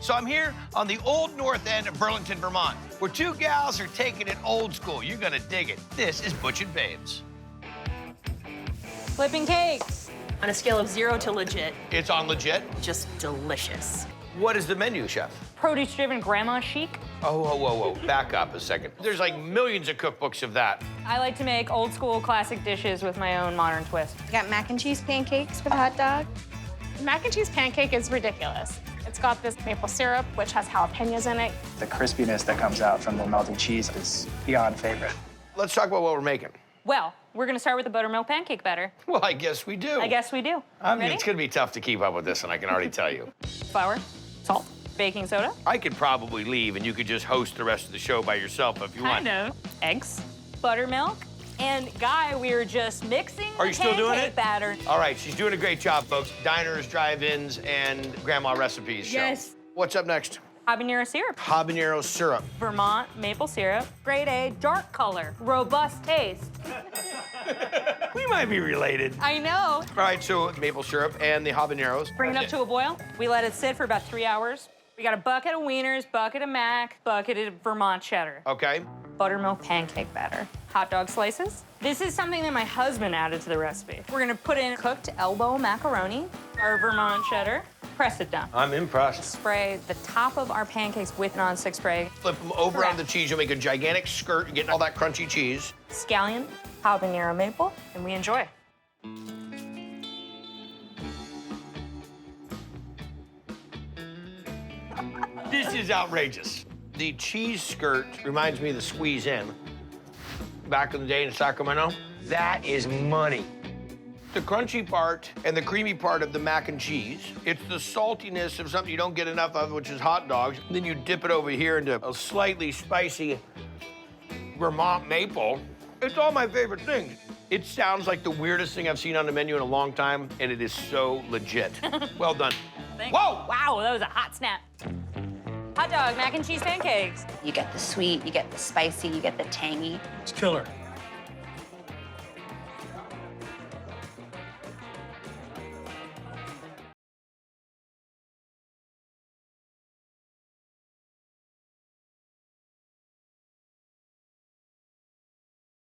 So I'm here on the old north end of Burlington, Vermont, where two gals are taking it old school. You're gonna dig it. This is Butch and Babes. Flipping cakes. On a scale of 0 to legit, It's on legit. just delicious. What is the menu, chef? Produce-driven grandma chic. Oh, whoa, whoa, whoa. Back up a second. There's like millions of cookbooks of that. I like to make old school classic dishes with my own modern twist. We got mac and cheese pancakes with a hot dog. Mac and cheese pancake is ridiculous. It's got this maple syrup, which has jalapenos in it. The crispiness that comes out from the melted cheese is beyond favorite. Let's talk about what we're making. Well, we're gonna start with the buttermilk pancake batter. Well, I guess we do. I guess we do. I mean, Ready? it's gonna be tough to keep up with this one, I can already tell you. Flour, salt, baking soda. I could probably leave and you could just host the rest of the show by yourself if you want. Kind of. Eggs, buttermilk, and Guy, we were just mixing Are the you still doing pancake it? batter. All right, she's doing a great job, folks. Diners, drive-ins, and grandma recipes show. Yes. What's up next? Habanero syrup, Habanero syrup. Vermont maple syrup, grade A, dark color, robust taste. We might be related. I know. All right, so maple syrup and the habaneros. Bring it up to a boil. We let it sit for about 3 hours. We got a bucket of wieners, bucket of mac, bucket of Vermont cheddar. Okay. Buttermilk pancake batter. Hot dog slices. This is something that my husband added to the recipe. We're gonna put in cooked elbow macaroni, our Vermont cheddar, press it down. I'm impressed. Spray the top of our pancakes with nonstick spray. Flip them over Correct. on the cheese. You'll make a gigantic skirt, getting all that crunchy cheese. Scallion, habanero maple, and we enjoy. This is outrageous. The cheese skirt reminds me of the squeeze in. Back in the day in Sacramento, that is money. The crunchy part and the creamy part of the mac and cheese. It's the saltiness of something you don't get enough of, which is hot dogs. And then you dip it over here into a slightly spicy Vermont maple. It's all my favorite things. It sounds like the weirdest thing I've seen on the menu in a long time, and it is so legit. Well done. Thanks. Whoa! Wow, that was a hot snap. Hot dog, mac and cheese pancakes. You get the sweet, you get the spicy, you get the tangy. It's killer.